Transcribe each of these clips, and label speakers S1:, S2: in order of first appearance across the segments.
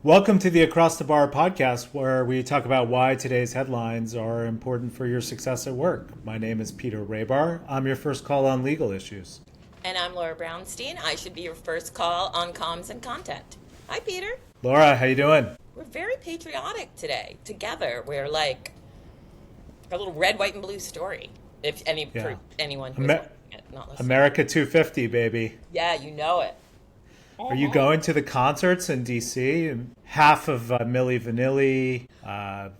S1: Welcome to the Across the Bar podcast, where we talk about why today's headlines are important for your success at work. My name is Peter Rahbar. I'm your first call on legal issues.
S2: And I'm Laura Brounstein. I should be your first call on comms and content. Hi, Peter.
S1: Laura, how you doing?
S2: We're very patriotic today. Together, we're like a little red, white, and blue story. For anyone who's watching it, not listening.
S1: America 250, baby.
S2: Yeah, you know it.
S1: Are you going to the concerts in D.C.? Half of Milli Vanilli,
S2: I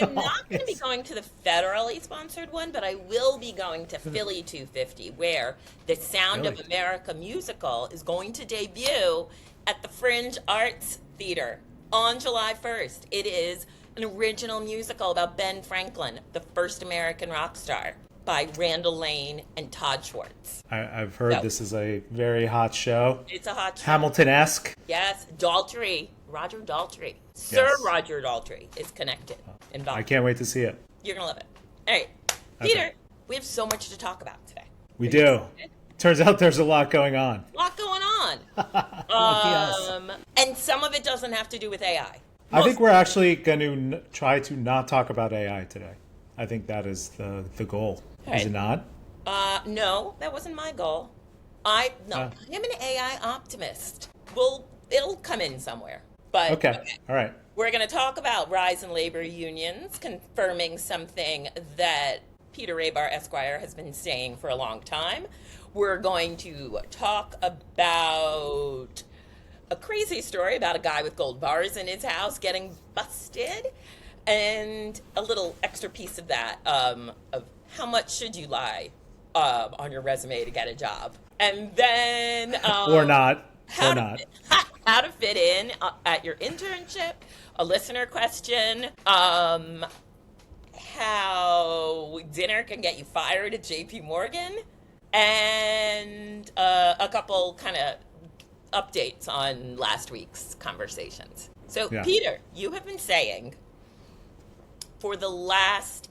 S2: am not going to be going to the federally sponsored one, but I will be going to Philly 250, where the Sound of America musical is going to debut at the Fringe Arts Theater on July 1st. It is an original musical about Ben Franklin, the first American rock star, by Randall Lane and Todd Schwartz.
S1: I've heard this is a very hot show.
S2: It's a hot show.
S1: Hamilton-esque.
S2: Yes, Roger Daltrey. Sir Roger Daltrey is involved.
S1: I can't wait to see it.
S2: You're going to love it. All right, Peter, we have so much to talk about today.
S1: We do. Turns out there's a lot going on.
S2: And some of it doesn't have to do with AI.
S1: I think we're actually going to try to not talk about AI today. I think that is the goal.
S2: Right.
S1: Is it not?
S2: No, that wasn't my goal. I'm an AI optimist. It'll come in somewhere. But
S1: okay. All right.
S2: We're going to talk about rise in labor unions, confirming something that Peter Rahbar, Esquire, has been saying for a long time. We're going to talk about a crazy story about a guy with gold bars in his house getting busted, and a little extra piece of that, of how much should you lie on your resume to get a job. And then...
S1: or not.
S2: How to fit in at your internship, a listener question, how dinner can get you fired at JPMorgan, and a couple kind of updates on last week's conversations. So, Peter, you have been saying for the last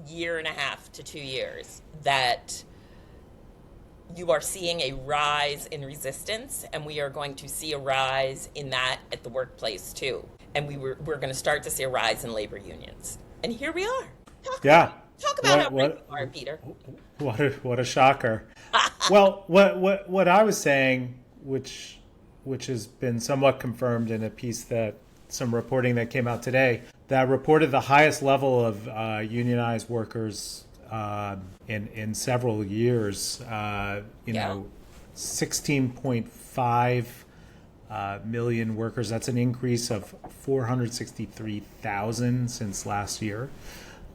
S2: year and a half to 2 years that you are seeing a rise in resistance, and we are going to see a rise in that at the workplace too. And we're going to start to see a rise in labor unions. And here we are. Talk about how right you are, Peter.
S1: What a shocker. Well, what I was saying, which has been somewhat confirmed in a piece that some reporting that came out today, that reported the highest level of unionized workers in several years. 16.5 million workers. That's an increase of 463,000 since last year.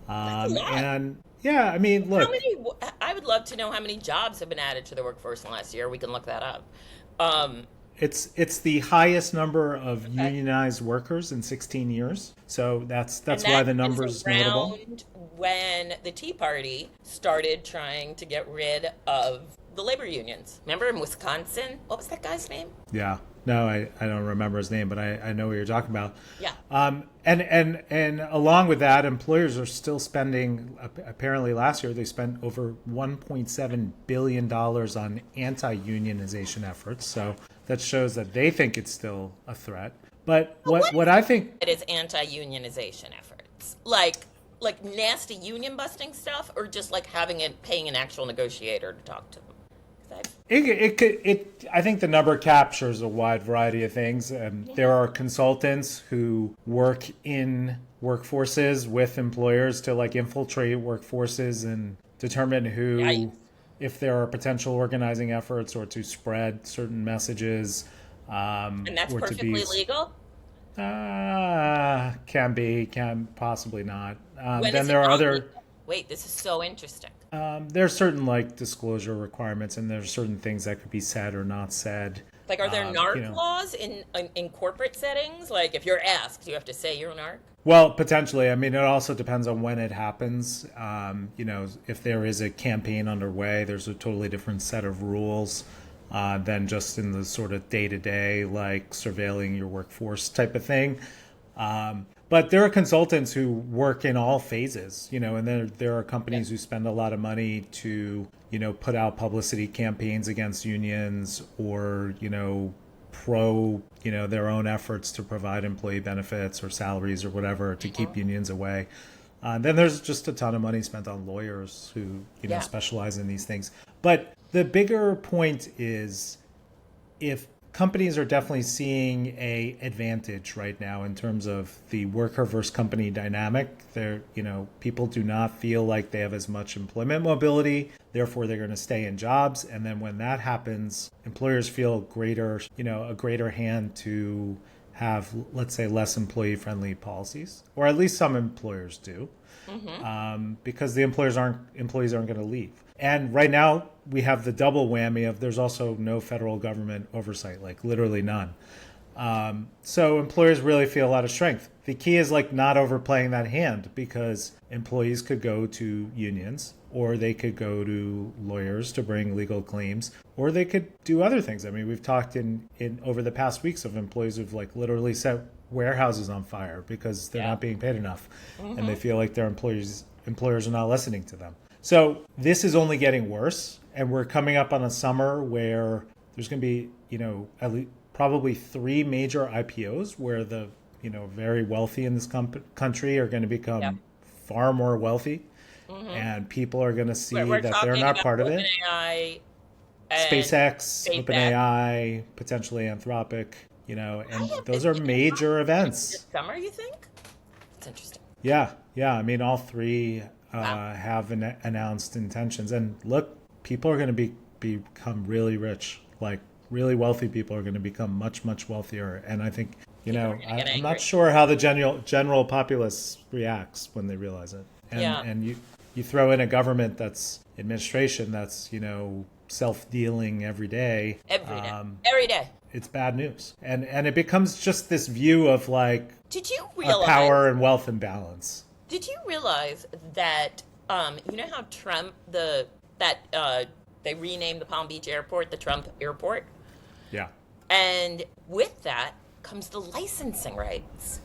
S2: That's a lot.
S1: And yeah, I mean, look.
S2: I would love to know how many jobs have been added to the workforce in the last year. We can look that up.
S1: It's the highest number of unionized workers in 16 years. So that's why the number's notable.
S2: When the Tea Party started trying to get rid of the labor unions. Remember in Wisconsin? What was that guy's name?
S1: Yeah. No, I don't remember his name, but I know what you're talking about.
S2: Yeah.
S1: And along with that, employers are still spending, apparently last year, they spent over $1.7 billion on anti-unionization efforts. So that shows that they think it's still a threat. But what I think...
S2: It is anti-unionization efforts. Like nasty union busting stuff, or just like paying an actual negotiator to talk to them?
S1: I think the number captures a wide variety of things. There are consultants who work in workforces with employers to infiltrate workforces and determine if there are potential organizing efforts or to spread certain messages.
S2: And that's perfectly legal?
S1: Can possibly not.
S2: Then there are other... Wait, this is so interesting.
S1: There are certain disclosure requirements, and there's certain things that could be said or not said.
S2: Are there NARC laws in corporate settings? If you're asked, you have to say you're a NARC?
S1: Well, potentially. I mean, it also depends on when it happens. If there is a campaign underway, there's a totally different set of rules than just in the sort of day-to-day, surveilling your workforce type of thing. But there are consultants who work in all phases, and there are companies who spend a lot of money to, put out publicity campaigns against unions or, pro, their own efforts to provide employee benefits or salaries or whatever to keep unions away. Then there's just a ton of money spent on lawyers who, specialize in these things. But the bigger point is, if companies are definitely seeing a advantage right now in terms of the worker versus company dynamic. People do not feel like they have as much employment mobility. Therefore, they're going to stay in jobs. And then when that happens, employers feel a greater hand to have, let's say, less employee-friendly policies, or at least some employers do, because the employees aren't going to leave. And right now, we have the double whammy of there's also no federal government oversight, like literally none. So employers really feel a lot of strength. The key is not overplaying that hand, because employees could go to unions, or they could go to lawyers to bring legal claims, or they could do other things. I mean, we've talked in over the past weeks of employees who've literally set warehouses on fire because they're not being paid enough, and they feel like their employers are not listening to them. So this is only getting worse, and we're coming up on a summer where there's going to be, at least probably 3 major IPOs where the, very wealthy in this country are going to become far more wealthy, and people are going to see that they're not part of it. SpaceX, OpenAI, potentially Anthropic, and those are major events.
S2: This summer, you think? It's interesting.
S1: Yeah. I mean, all 3 have announced intentions, and look, people are going to become really rich. Really wealthy people are going to become much, much wealthier. And I think, I'm not sure how the general populace reacts when they realize it. And you throw in a government administration that's, self-dealing every day.
S2: Every day.
S1: It's bad news. And it becomes just this view of
S2: did you realize
S1: a power and wealth imbalance.
S2: Did you realize that, how Trump, they renamed the Palm Beach airport the Trump airport?
S1: Yeah.
S2: And with that comes the licensing rights.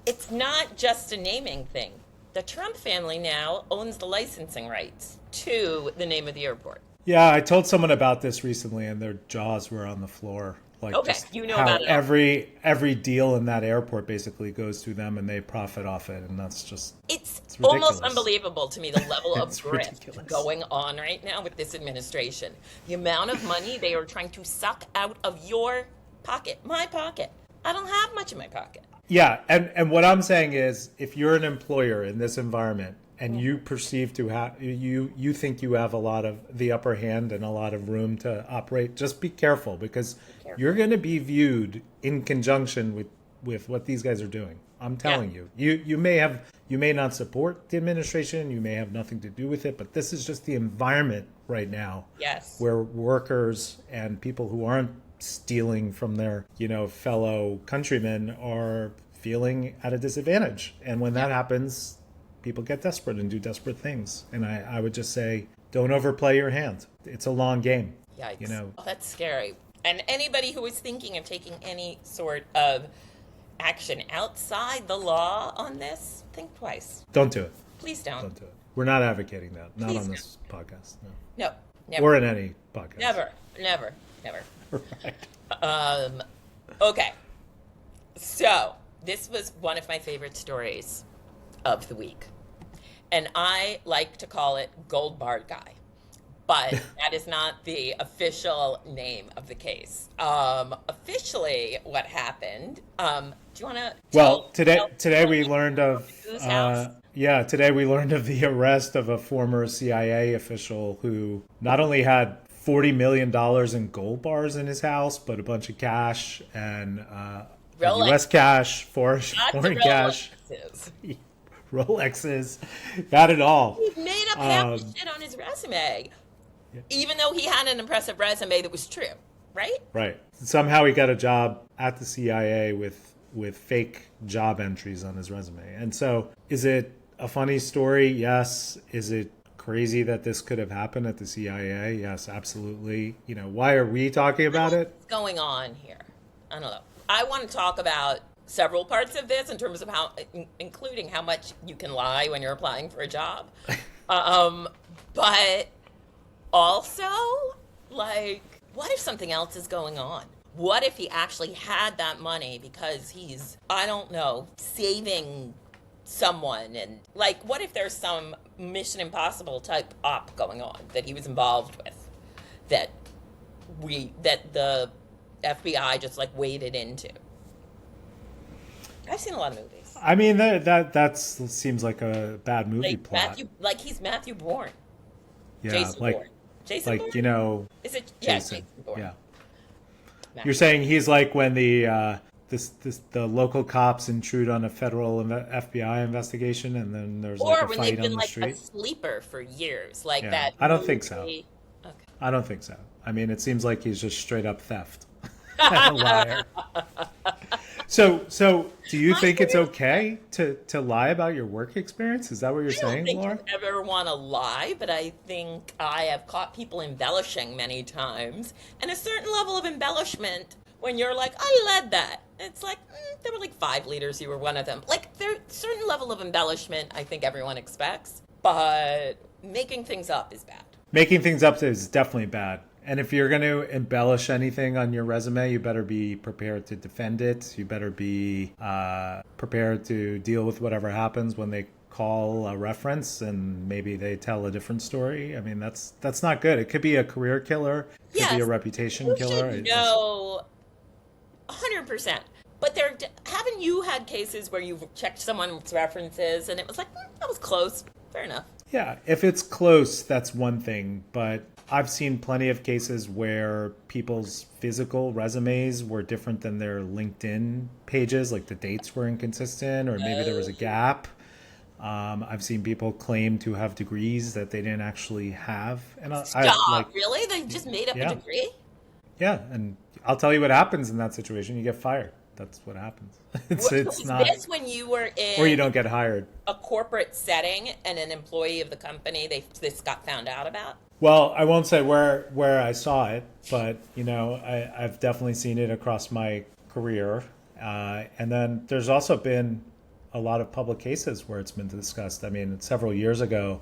S2: It's not just a naming thing. The Trump family now owns the licensing rights to the name of the airport.
S1: Yeah, I told someone about this recently, and their jaws were on the floor.
S2: Okay,
S1: how
S2: about it.
S1: Every deal in that airport basically goes through them, and they profit off it, and that's just
S2: it's almost unbelievable to me, the level of grift going on right now with this administration. The amount of money they are trying to suck out of your pocket, my pocket. I don't have much in my pocket.
S1: Yeah, and what I'm saying is, if you're an employer in this environment and you perceive to have you think you have a lot of the upper hand and a lot of room to operate, just be careful, because you're going to be viewed in conjunction with what these guys are doing. I'm telling you. You may not support the administration, you may have nothing to do with it, but this is just the environment right now.
S2: Yes.
S1: Where workers and people who aren't stealing from their, fellow countrymen are feeling at a disadvantage. And when that happens, people get desperate and do desperate things. And I would just say, don't overplay your hand. It's a long game.
S2: Yikes. Oh, that's scary. And anybody who is thinking of taking any sort of action outside the law on this, think twice.
S1: Don't do it.
S2: Please don't.
S1: Don't do it. We're not advocating that. Not on this podcast.
S2: No, never.
S1: Or in any podcast.
S2: Never.
S1: Right.
S2: Okay. So, this was one of my favorite stories of the week. And I like to call it Gold Bar Guy. But that is not the official name of the case. Officially, what happened? Do you want to?
S1: Well, today we learned of today we learned of the arrest of a former CIA official who not only had $40 million in gold bars in his house, but a bunch of cash and U.S. cash, foreign cash. Rolexes, got it all.
S2: He made up half the shit on his resume, even though he had an impressive resume that was true, right?
S1: Right. Somehow he got a job at the CIA with fake job entries on his resume. And so, is it a funny story? Yes. Is it crazy that this could have happened at the CIA? Yes, absolutely. Why are we talking about it?
S2: What's going on here? I don't know. I want to talk about several parts of this in terms of including how much you can lie when you're applying for a job. But also, what if something else is going on? What if he actually had that money because he's, I don't know, saving someone? And like, what if there's some Mission Impossible type op going on that he was involved with that the FBI just like waded into? I've seen a lot of movies.
S1: I mean, that seems like a bad movie
S2: Like
S1: plot.
S2: He's Matthew Bourne.
S1: Yeah,
S2: Jason
S1: like
S2: Bourne. Jason
S1: like
S2: Bourne?
S1: you know,
S2: Is it
S1: Jason.
S2: Jason Bourne.
S1: Yeah,
S2: Matthew.
S1: you're saying he's like when the the local cops intrude on a federal FBI investigation, and then there's
S2: Or
S1: like a
S2: when
S1: fight
S2: they've
S1: on
S2: been
S1: the
S2: like
S1: street.
S2: a sleeper for years, like
S1: Yeah,
S2: that.
S1: I don't think so.
S2: movie- Okay.
S1: I don't think so. I mean, it seems like he's just straight up theft. And a liar. So do you think it's okay to lie about your work experience? Is that what you're
S2: I don't
S1: saying,
S2: think
S1: Laura?
S2: you ever want to lie, but I think I have caught people embellishing many times, and a certain level of embellishment when you're like, I led that. It's like, there were like 5 leaders, you were one of them. Like, there's a certain level of embellishment I think everyone expects, but making things up is bad.
S1: Making things up is definitely bad. And if you're going to embellish anything on your resume, you better be prepared to defend it. You better be prepared to deal with whatever happens when they call a reference and maybe they tell a different story. I mean, that's not good. It could be a career killer. It could be a reputation
S2: You
S1: killer.
S2: should know 100%. But haven't you had cases where you've checked someone's references and it was like, that was close. Fair enough.
S1: Yeah, if it's close, that's one thing. But I've seen plenty of cases where people's physical resumes were different than their LinkedIn pages, like the dates were inconsistent or maybe there was a gap. I've seen people claim to have degrees that they didn't actually have. And
S2: Stop, really? They just made up a degree?
S1: Yeah, and I'll tell you what happens in that situation. You get fired. That's what happens. It's not.
S2: This when you were in,
S1: or you don't get hired.
S2: A corporate setting and an employee of the company this got found out about?
S1: Well, I won't say where I saw it, but I've definitely seen it across my career. And then there's also been a lot of public cases where it's been discussed. I mean, several years ago,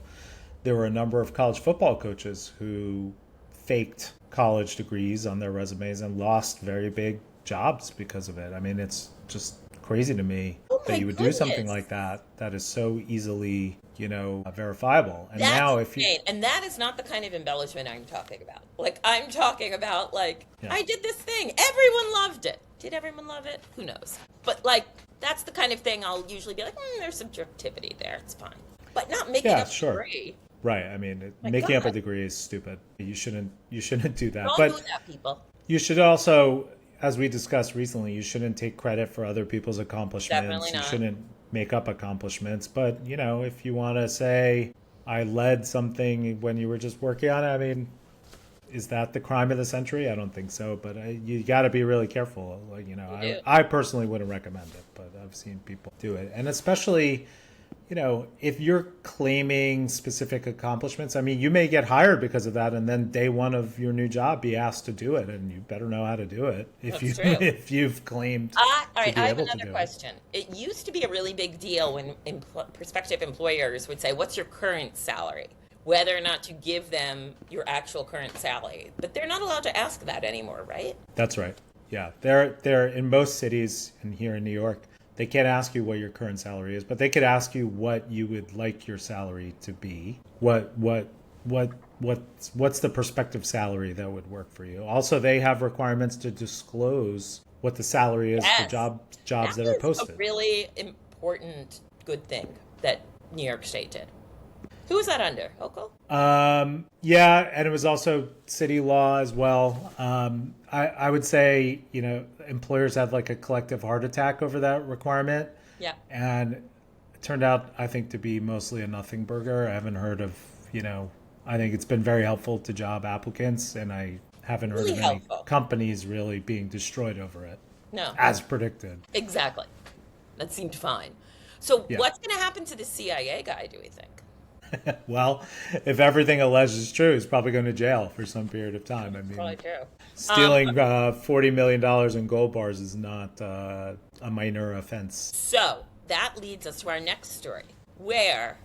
S1: there were a number of college football coaches who faked college degrees on their resumes and lost very big jobs because of it. I mean, it's just crazy to me that you would do something like that is so easily, verifiable. And now if you...
S2: And that is not the kind of embellishment I'm talking about. Like, I'm talking about, I did this thing. Everyone loved it. Did everyone love it? Who knows? But, that's the kind of thing I'll usually be like, there's subjectivity there. It's fine. But not making up a degree.
S1: Right. I mean, making up a degree is stupid. You shouldn't do that.
S2: Don't do that, people.
S1: You should also, as we discussed recently, you shouldn't take credit for other people's accomplishments.
S2: Definitely not.
S1: You shouldn't make up accomplishments. But, if you want to say, I led something when you were just working on it, I mean, is that the crime of the century? I don't think so. But you got to be really careful. I personally wouldn't recommend it, but I've seen people do it. And especially... if you're claiming specific accomplishments, I mean, you may get hired because of that, and then day one of your new job be asked to do it, and you better know how to do it if you've claimed.
S2: All right, I have another question. It used to be a really big deal when prospective employers would say, "What's your current salary?" Whether or not to give them your actual current salary, but they're not allowed to ask that anymore, right?
S1: That's right. Yeah, they're in most cities, and here in New York. They can't ask you what your current salary is, but they could ask you what you would like your salary to be. What's the prospective salary that would work for you? Also, they have requirements to disclose what the salary is for jobs that are posted.
S2: A really important good thing that New York State did. Who was that under? Hochul?
S1: Yeah, and it was also city law as well. I would say, employers had like a collective heart attack over that requirement.
S2: Yeah.
S1: And it turned out, I think, to be mostly a nothing burger. I haven't heard of, I think it's been very helpful to job applicants, and I haven't heard of any companies really being destroyed over it.
S2: No.
S1: As predicted.
S2: Exactly. That seemed fine. So what's going to happen to the CIA guy, do we think?
S1: Well, if everything alleged is true, he's probably going to jail for some period of time. I mean,
S2: probably true.
S1: Stealing $40 million in gold bars is not a minor offense.
S2: So that leads us to our next story, where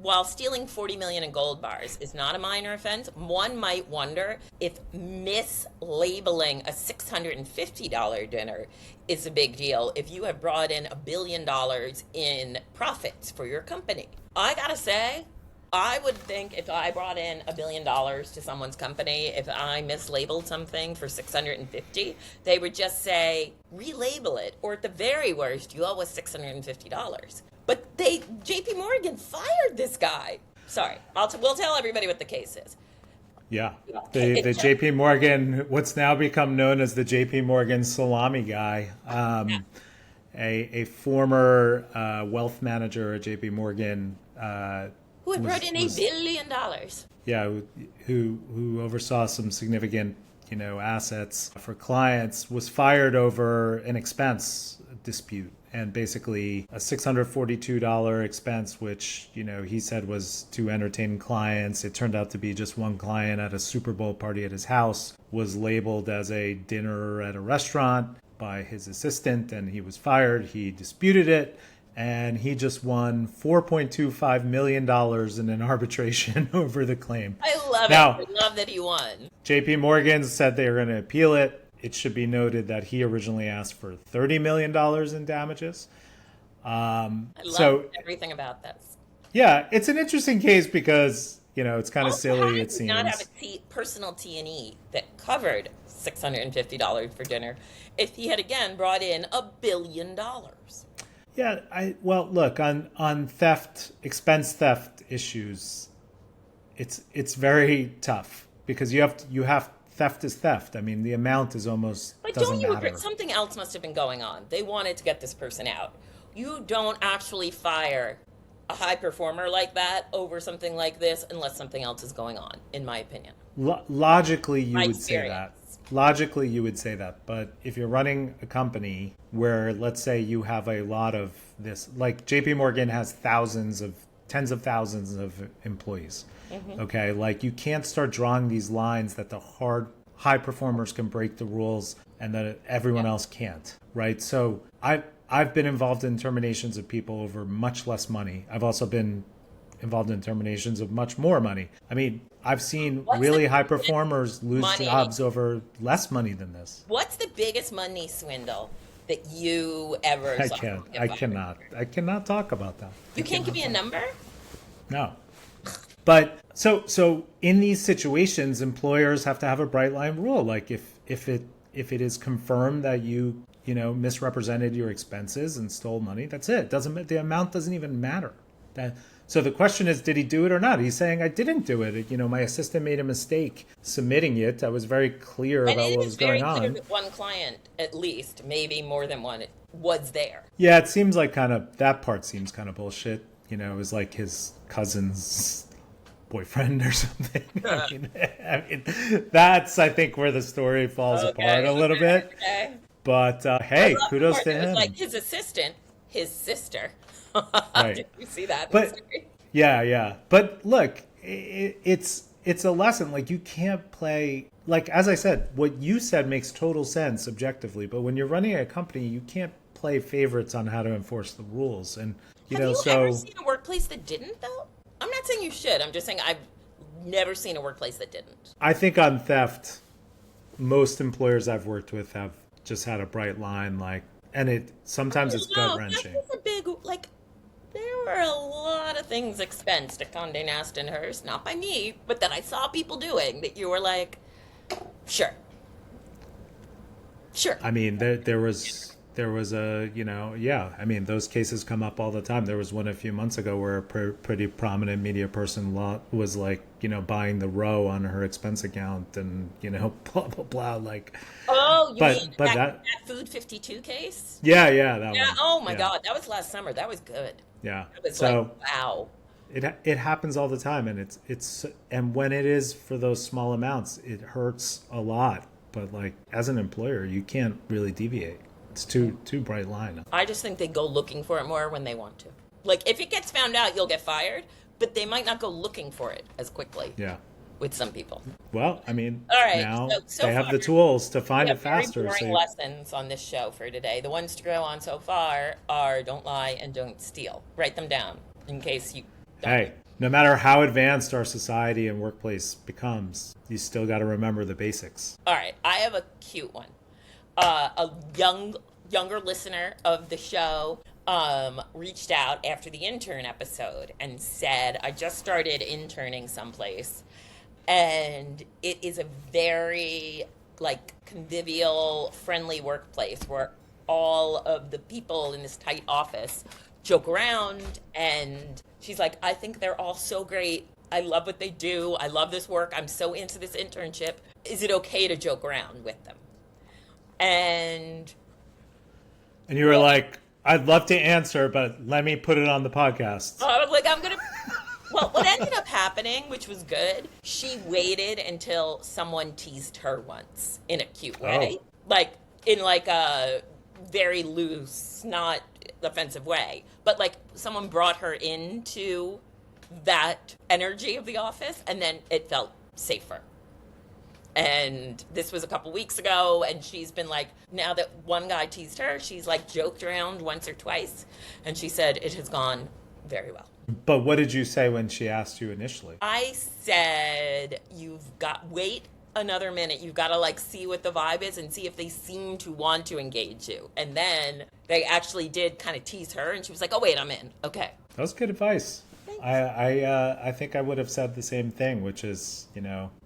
S2: while stealing 40 million in gold bars is not a minor offense, one might wonder if mislabeling a $650 dinner is a big deal if you have brought in $1 billion in profits for your company. I gotta say, I would think if I brought in $1 billion to someone's company, if I mislabeled something for 650, they would just say, relabel it, or at the very worst, you owe us $650. But JPMorgan fired this guy. Sorry, we'll tell everybody what the case is.
S1: Yeah, the JPMorgan, what's now become known as the JPMorgan Salami guy, a former wealth manager at JPMorgan.
S2: Who had brought in $1 billion.
S1: Yeah, who oversaw some significant, assets for clients, was fired over an expense dispute. And basically a $642 expense, which, he said was to entertain clients. It turned out to be just one client at a Super Bowl party at his house, was labeled as a dinner at a restaurant by his assistant, and he was fired. He disputed it. And he just won $4.25 million in an arbitration over the claim.
S2: I love it. I love that he won.
S1: JP Morgan said they were going to appeal it. It should be noted that he originally asked for $30 million in damages.
S2: I love everything about this.
S1: Yeah, it's an interesting case because, it's kind of silly, it seems.
S2: Not have a personal T&E that covered $650 for dinner if he had, again, brought in $1 billion.
S1: Yeah, look, on theft, expense theft issues, it's very tough because you have theft is theft. I mean, the amount is almost
S2: but
S1: doesn't
S2: don't you
S1: matter.
S2: Agree? Something else must have been going on. They wanted to get this person out. You don't actually fire a high performer like that over something like this unless something else is going on, in my opinion.
S1: Logically, you would say that. Logically, you would say that. But if you're running a company where, let's say, you have a lot of this, like JP Morgan has tens of thousands of employees. Mm-hmm. Okay, like you can't start drawing these lines that the high performers can break the rules and that everyone else can't, right? So I've been involved in terminations of people over much less money. I've also been involved in terminations of much more money. I mean, I've seen really high performers lose jobs over less money than this.
S2: What's the biggest money swindle that you ever saw?
S1: I cannot talk about that.
S2: You can't give me a number?
S1: No. But so in these situations, employers have to have a bright line rule. Like if it is confirmed that you misrepresented your expenses and stole money, that's it. The amount doesn't even matter. So the question is, did he do it or not? He's saying, I didn't do it. My assistant made a mistake submitting it. I was very clear about what was going on.
S2: And it is very clear that one client, at least, maybe more than one, was there.
S1: Yeah, it seems like that part seems kind of bullshit. It was like his cousin's boyfriend or something. I mean, that's, I think, where the story falls apart a little bit. Okay. But hey, kudos to him. It was
S2: like his assistant, his sister.
S1: Right.
S2: Did you see that?
S1: But yeah. But look, it's a lesson. Like you can't play. Like as I said, what you said makes total sense objectively. But when you're running a company, you can't play favorites on how to enforce the rules. And
S2: Have you ever seen a workplace that didn't, though? I'm not saying you should. I'm just saying I've never seen a workplace that didn't.
S1: I think on theft, most employers I've worked with have just had a bright line. And sometimes it's gut wrenching.
S2: That's a big There were a lot of things expensed at Condé Nast and Hearst, not by me, but that I saw people doing that you were like, sure.
S1: I mean, there was I mean, those cases come up all the time. There was one a few months ago where a pretty prominent media person was buying the row on her expense account and, blah, blah, blah.
S2: Mean that Food 52 case?
S1: Yeah, that one.
S2: Oh my God. That was last summer. That was good.
S1: Yeah.
S2: It was wow.
S1: It happens all the time. And and when it is for those small amounts, it hurts a lot. But as an employer, you can't really deviate. It's too bright line.
S2: I just think they go looking for it more when they want to. If it gets found out, you'll get fired, but they might not go looking for it as quickly.
S1: Yeah.
S2: With some people.
S1: Well, I mean,
S2: all right,
S1: now they have the tools to find it faster.
S2: Very boring lessons on this show for today. The ones to go on so far are don't lie and don't steal. Write them down in case you
S1: Hey, no matter how advanced our society and workplace becomes, you still got to remember the basics.
S2: All right, I have a cute one. A younger listener of the show reached out after the intern episode and said, I just started interning someplace, and it is a very like convivial, friendly workplace where all of the people in this tight office joke around. And she's like, I think they're all so great. I love what they do. I love this work. I'm so into this internship. Is it okay to joke around with them? And
S1: you were like, I'd love to answer, but let me put it on the podcast.
S2: I was like, I'm going to. Well, what ended up happening, which was good, she waited until someone teased her once in a cute way.
S1: Oh.
S2: Like, in like a very loose, not offensive way. But like someone brought her into that energy of the office, and then it felt safer. And this was a couple weeks ago, and she's been like, now that one guy teased her, she's like joked around once or twice, and she said it has gone very well.
S1: But what did you say when she asked you initially?
S2: I said, wait another minute. You've got to like see what the vibe is and see if they seem to want to engage you. And then they actually did kind of tease her, and she was like, oh wait, I'm in. Okay.
S1: That was good advice.
S2: Thanks.
S1: I think I would have said the same thing, which is,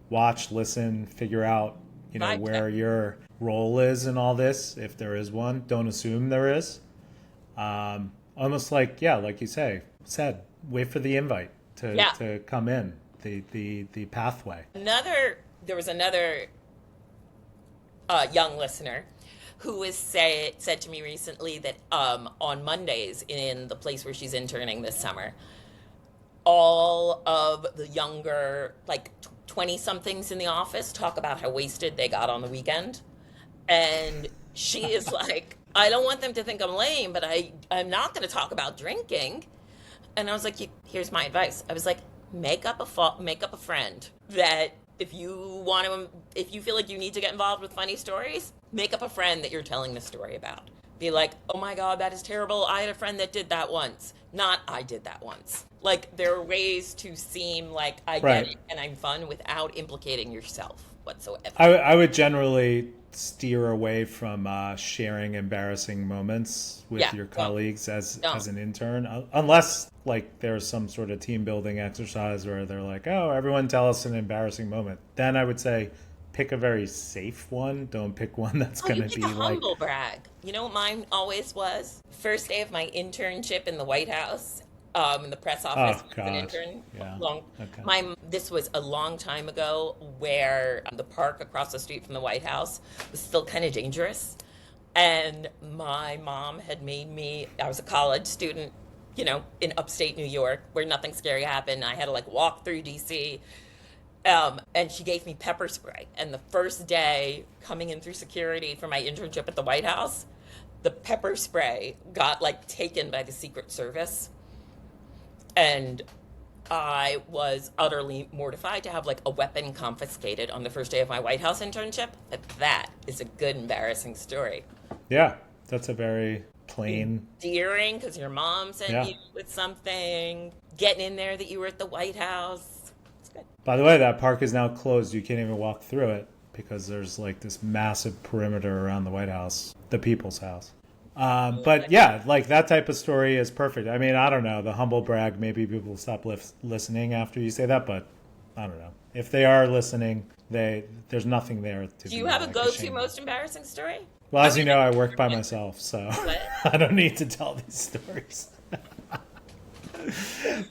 S1: watch, listen, figure out, where your role is in all this. If there is one, don't assume there is. Almost like, like you said, wait for the invite to come in, the pathway.
S2: There was another young listener who has said to me recently that on Mondays in the place where she's interning this summer, all of the younger, like 20-somethings in the office talk about how wasted they got on the weekend. And she is like, I don't want them to think I'm lame, but I'm not going to talk about drinking. And I was like, here's my advice. I was like, make up a friend that if you feel like you need to get involved with funny stories, make up a friend that you're telling the story about. Be like, oh my God, that is terrible. I had a friend that did that once. Not I did that once. Like, there are ways to seem like I get it and I'm fun without implicating yourself whatsoever.
S1: I would generally steer away from sharing embarrassing moments with your colleagues as an intern, unless like there's some sort of team building exercise where they're like, oh, everyone tell us an embarrassing moment. Then I would say pick a very safe one. Don't pick one that's going to be like
S2: humble brag. You know what mine always was? First day of my internship in the White House, in the press office as an intern. Yeah. This was a long time ago, where the park across the street from the White House was still kind of dangerous. And my mom had made me, I was a college student, in upstate New York, where nothing scary happened. I had to like walk through DC. And she gave me pepper spray. And the first day coming in through security for my internship at the White House, the pepper spray got like taken by the Secret Service. And I was utterly mortified to have like a weapon confiscated on the first day of my White House internship. But that is a good, embarrassing story.
S1: Yeah, that's a very plain.
S2: Endearing, because your mom sent you with something. Getting in there that you were at the White House. It's good.
S1: By the way, that park is now closed. You can't even walk through it because there's like this massive perimeter around the White House, the People's House. But yeah, like that type of story is perfect. I mean, I don't know, the humble brag, maybe people stop listening after you say that, but I don't know. If they are listening, there's nothing there to
S2: Do you have a go-to most embarrassing story?
S1: Well, as you know, I work by myself, so I don't need to tell these stories.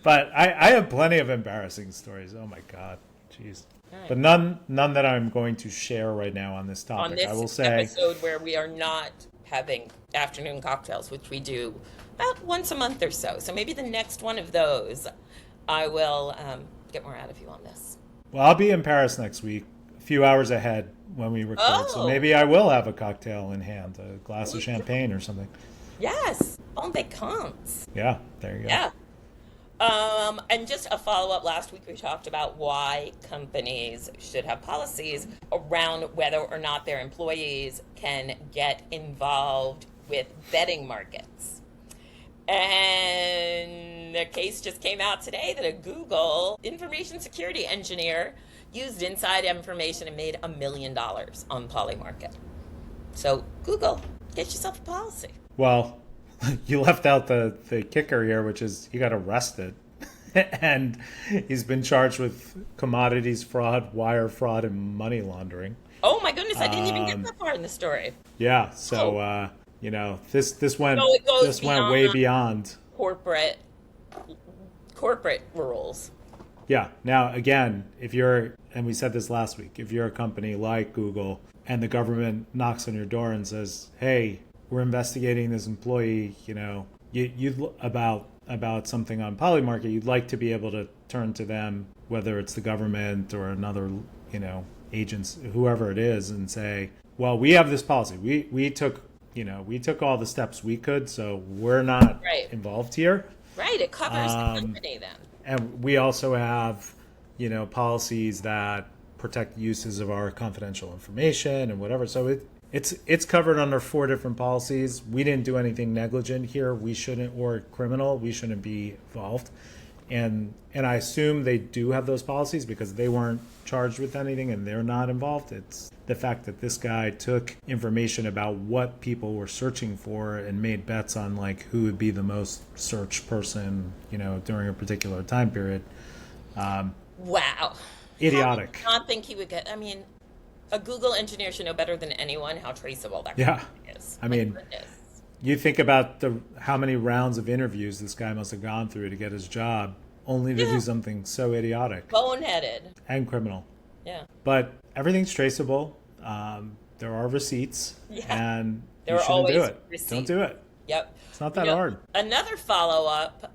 S1: But I have plenty of embarrassing stories. Oh my God. Jeez. Right. But none that I'm going to share right now on this topic.
S2: On this
S1: I will say,
S2: episode where we are not having afternoon cocktails, which we do about once a month or so. So maybe the next one of those, I will get more out of you on this.
S1: Well, I'll be in Paris next week, a few hours ahead when we record. So maybe I will have a cocktail in hand, a glass of champagne or something.
S2: Yes. Bon vacances.
S1: Yeah, there you go.
S2: Yeah. And just a follow-up, last week we talked about why companies should have policies around whether or not their employees can get involved with betting markets. And And the case just came out today that a Google information security engineer used inside information and made $1 million on Poly Market. So Google, get yourself a policy.
S1: Well, you left out the kicker here, which is he got arrested. And he's been charged with commodities fraud, wire fraud, and money laundering.
S2: Oh my goodness, I didn't even get that far in the story.
S1: Yeah, so this went
S2: beyond
S1: way beyond
S2: corporate rules.
S1: Yeah. Now, again, and we said this last week, if you're a company like Google and the government knocks on your door and says, "Hey, we're investigating this employee," you about something on Polymarket, you'd like to be able to turn to them, whether it's the government or another, agents, whoever it is, and say, "Well, we have this policy. We took all the steps we could, so we're not involved here."
S2: Right. It covers the company then.
S1: And we also have, policies that protect uses of our confidential information and whatever. So it's covered under 4 different policies. We didn't do anything negligent here. We shouldn't, or criminal. We shouldn't be involved. And I assume they do have those policies because they weren't charged with anything and they're not involved. It's the fact that this guy took information about what people were searching for and made bets on like who would be the most searched person, during a particular time period.
S2: Wow.
S1: Idiotic.
S2: I not think he would get. I mean, a Google engineer should know better than anyone how traceable that is.
S1: I mean, you think about how many rounds of interviews this guy must have gone through to get his job, only to do something so idiotic.
S2: Boneheaded.
S1: And criminal.
S2: Yeah.
S1: But everything's traceable. There are receipts. Yeah. And you shouldn't do it. Receipts. Don't do it.
S2: Yep.
S1: It's not that hard.
S2: Another follow-up,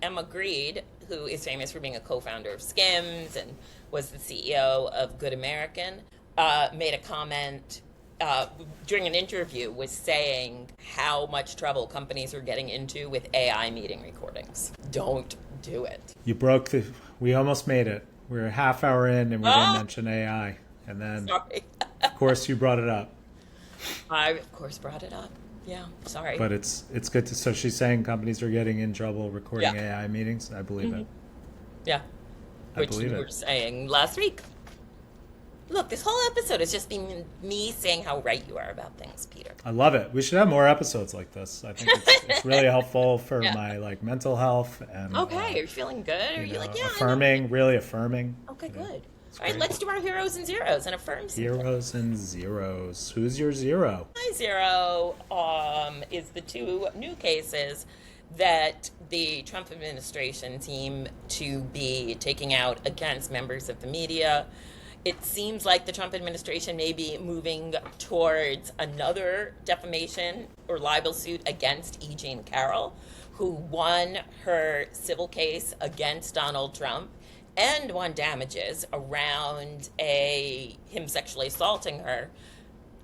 S2: Emma Greed, who is famous for being a co-founder of Skims and was the CEO of Good American, made a comment during an interview was saying how much trouble companies are getting into with AI meeting recordings. Don't do it. We almost made it. We're a half hour in and we didn't mention AI. And then, of course, you brought it up. I, of course, brought it up. Yeah, sorry.
S1: But it's good to, so she's saying companies are getting in trouble recording AI meetings. I believe it.
S2: Yeah. Which you were saying last week. Look, this whole episode has just been me saying how right you are about things, Peter.
S1: I love it. We should have more episodes like this. I think it's really helpful for my mental health and.
S2: Okay, are you feeling good? Are you
S1: affirming? Really affirming.
S2: Okay, good. All right, let's do our heroes and zeros and affirm something.
S1: Heroes and zeros. Who's your zero?
S2: My zero is the 2 new cases that the Trump administration seem to be taking out against members of the media. It seems like the Trump administration may be moving towards another defamation or libel suit against E. Jean Carroll, who won her civil case against Donald Trump and won damages around him sexually assaulting her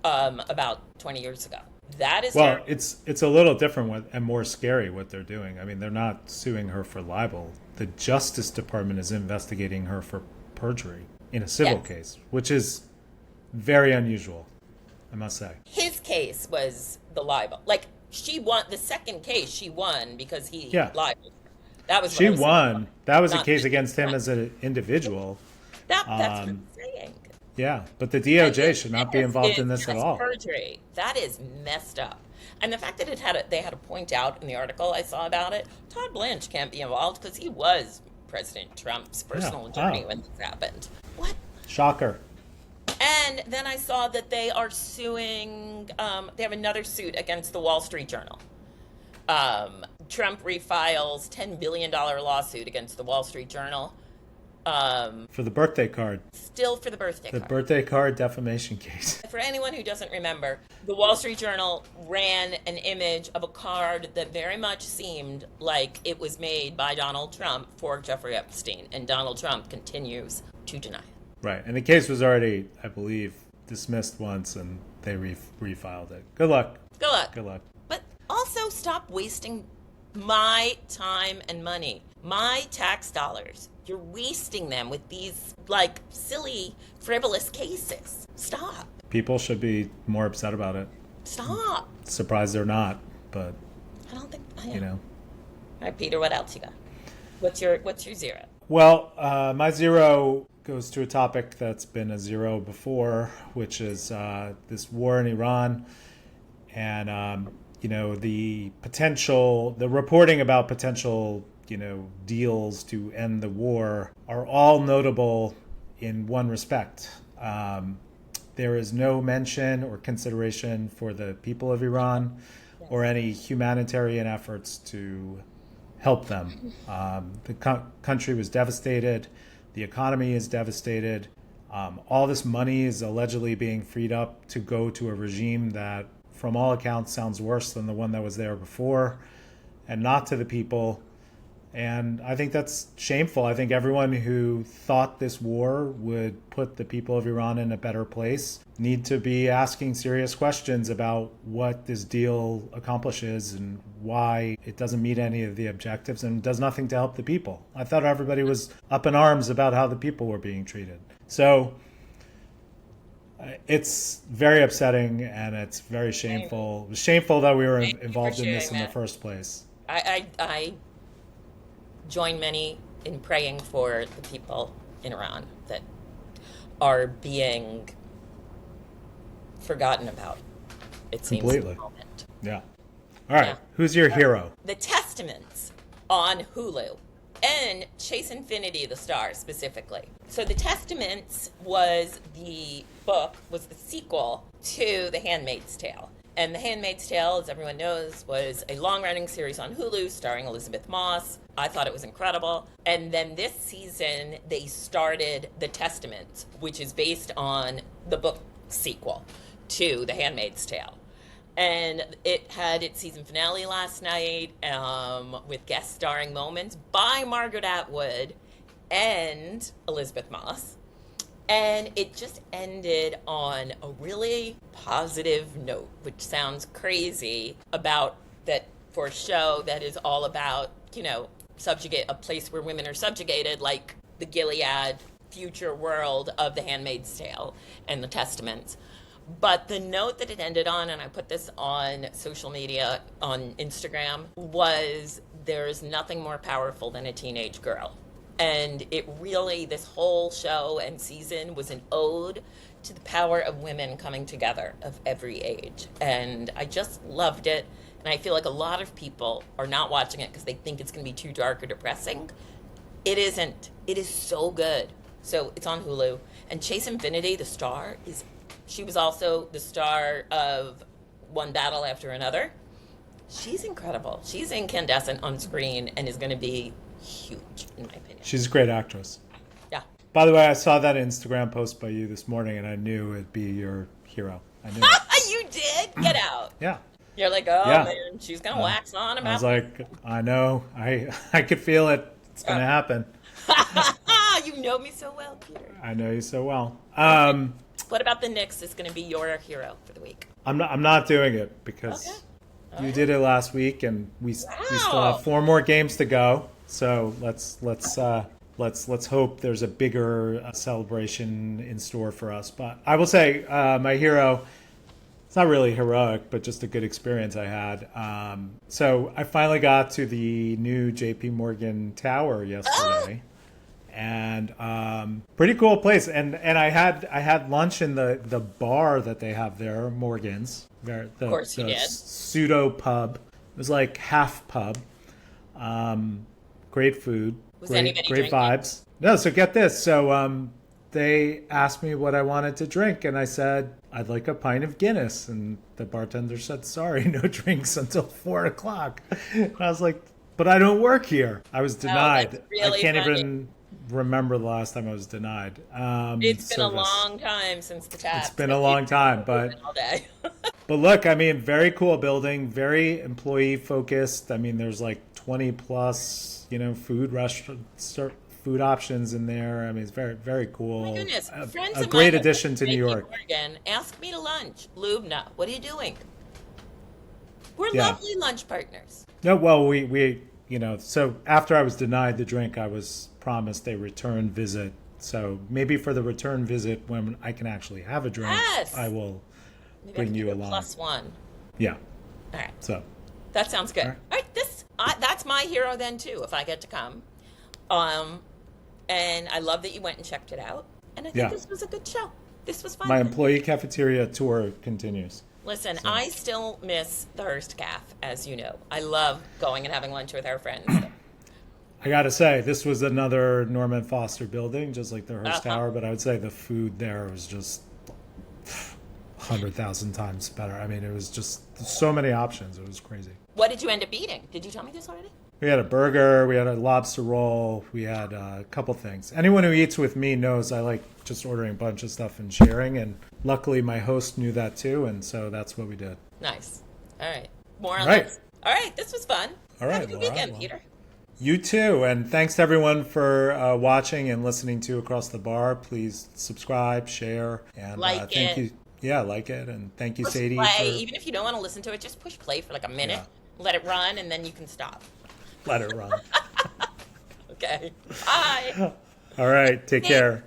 S2: about 20 years ago. That is
S1: it's a little different and more scary what they're doing. I mean, they're not suing her for libel. The Justice Department is investigating her for perjury in a civil case, which is very unusual, I must say.
S2: His case was the libel. Like, she won the second case. She won because he libeled. That was
S1: she won. That was a case against him as an individual.
S2: That's what I'm saying.
S1: Yeah, but the DOJ should not be involved in this at all.
S2: Perjury. That is messed up. And the fact that they had to point out in the article I saw about it, Todd Blanche can't be involved because he was President Trump's personal attorney when this happened. What?
S1: Shocker.
S2: And then I saw that they are suing, they have another suit against the Wall Street Journal. Trump refiles $10 billion lawsuit against the Wall Street Journal.
S1: For the birthday card.
S2: Still for the birthday card.
S1: The birthday card defamation case.
S2: For anyone who doesn't remember, the Wall Street Journal ran an image of a card that very much seemed like it was made by Donald Trump for Jeffrey Epstein, and Donald Trump continues to deny it.
S1: Right, and the case was already, I believe, dismissed once, and they refiled it. Good luck.
S2: Good luck.
S1: Good luck.
S2: But also stop wasting my time and money, my tax dollars. You're wasting them with these, silly, frivolous cases. Stop.
S1: People should be more upset about it.
S2: Stop.
S1: Surprised they're not, but,
S2: I don't think,
S1: All
S2: right, Peter, what else you got? What's your zero?
S1: Well, my zero goes to a topic that's been a zero before, which is this war in Iran, and the reporting about potential deals to end the war are all notable in one respect. There is no mention or consideration for the people of Iran or any humanitarian efforts to help them. The country was devastated. The economy is devastated. All this money is allegedly being freed up to go to a regime that, from all accounts, sounds worse than the one that was there before, and not to the people. And I think that's shameful. I think everyone who thought this war would put the people of Iran in a better place need to be asking serious questions about what this deal accomplishes and why it doesn't meet any of the objectives and does nothing to help the people. I thought everybody was up in arms about how the people were being treated. So it's very upsetting and it's very shameful. It was shameful that we were involved in this in the first place.
S2: I join many in praying for the people in Iran that are being forgotten about, it seems,
S1: completely.
S2: at the moment.
S1: Yeah. All right. Yeah. Who's your hero?
S2: The Testaments on Hulu and Chase Infinity, the star, specifically. So The Testaments was the sequel to The Handmaid's Tale. And The Handmaid's Tale, as everyone knows, was a long-running series on Hulu starring Elizabeth Moss. I thought it was incredible. And then this season, they started The Testaments, which is based on the book sequel to The Handmaid's Tale. And it had its season finale last night with guest starring moments by Margaret Atwood and Elizabeth Moss. And it just ended on a really positive note, which sounds crazy about that for a show that is all about, a place where women are subjugated, like the Gilead future world of The Handmaid's Tale and The Testaments. But the note that it ended on, and I put this on social media, on Instagram, was there's nothing more powerful than a teenage girl. And it really, this whole show and season was an ode to the power of women coming together of every age. And I just loved it. And I feel like a lot of people are not watching it because they think it's going to be too dark or depressing. It isn't. It is so good. So it's on Hulu. And Chase Infinity, the star, she was also the star of One Battle After Another. She's incredible. She's incandescent on screen and is going to be huge, in my opinion.
S1: She's a great actress.
S2: Yeah.
S1: By the way, I saw that Instagram post by you this morning, and I knew it'd be your hero. I knew it.
S2: You did? Get out.
S1: Yeah.
S2: You're like, man, she's going to wax on about
S1: I was like, I know. I could feel it. It's going to happen.
S2: You know me so well, Peter.
S1: I know you so well.
S2: What about the Knicks is going to be your hero for the week?
S1: I'm not doing it because you did it last week, and we still have 4 more games to go. So let's hope there's a bigger celebration in store for us. But I will say my hero, it's not really heroic, but just a good experience I had. So I finally got to the new JPMorgan Tower yesterday. And pretty cool place. And I had lunch in the bar that they have there, Morgan's. Of
S2: course you did.
S1: Pseudo pub. It was like half pub. Great food.
S2: Was anybody
S1: great
S2: drinking?
S1: Vibes. No, so get this. So they asked me what I wanted to drink, and I said I'd like a pint of Guinness, and the bartender said, "Sorry, no drinks until 4:00." And I was like, "But I don't work here." I was denied.
S2: That's really
S1: I can't
S2: funny.
S1: even remember the last time I was denied.
S2: It's been a long time since the tap.
S1: It's been a long time, but
S2: all day.
S1: but look, I mean, very cool building, very employee focused. I mean, there's like 20 plus, food options in there. I mean, it's very, very cool.
S2: My goodness, friends
S1: A
S2: of
S1: great
S2: mine
S1: addition to New York.
S2: Morgan, ask me to lunch. Lubna, what are you doing? We're
S1: Yeah.
S2: lovely lunch partners.
S1: No, well, we so after I was denied the drink, I was promised a return visit. So maybe for the return visit, when I can actually have a drink,
S2: Yes.
S1: I will
S2: Maybe
S1: bring
S2: I can
S1: you
S2: do a
S1: along.
S2: +1.
S1: Yeah.
S2: All right.
S1: So
S2: That sounds good.
S1: All right.
S2: All right, that's my hero then too, if I get to come. Um, and I love that you went and checked it out. And I think
S1: Yeah.
S2: this was a good show. This was fun.
S1: My employee cafeteria tour continues.
S2: Listen,
S1: So.
S2: I still miss the Hearst Caf, as you know. I love going and having lunch with our friends.
S1: I gotta say, this was another Norman Foster building, just like the Hearst Tower, but I would say the food there was just 100,000 times better. I mean, it was just so many options. It was crazy.
S2: What did you end up eating? Did you tell me this already?
S1: We had a burger, we had a lobster roll, we had a couple things. Anyone who eats with me knows I like just ordering a bunch of stuff and sharing, and luckily my host knew that too, and so that's what we did.
S2: Nice. All right. More on
S1: Right.
S2: this. All right. This was fun.
S1: All right,
S2: Have a good
S1: Laura,
S2: weekend,
S1: well.
S2: Peter.
S1: You too, and thanks to everyone for watching and listening to Across the Bar. Please subscribe, share, and
S2: Like
S1: thank
S2: it.
S1: you. Yeah, like it, and thank you,
S2: Push
S1: Sadie.
S2: play. Even if you don't want to listen to it, just push play for like a minute.
S1: Yeah.
S2: Let it run, and then you can stop.
S1: Let it run.
S2: Okay. Bye.
S1: All right, take care.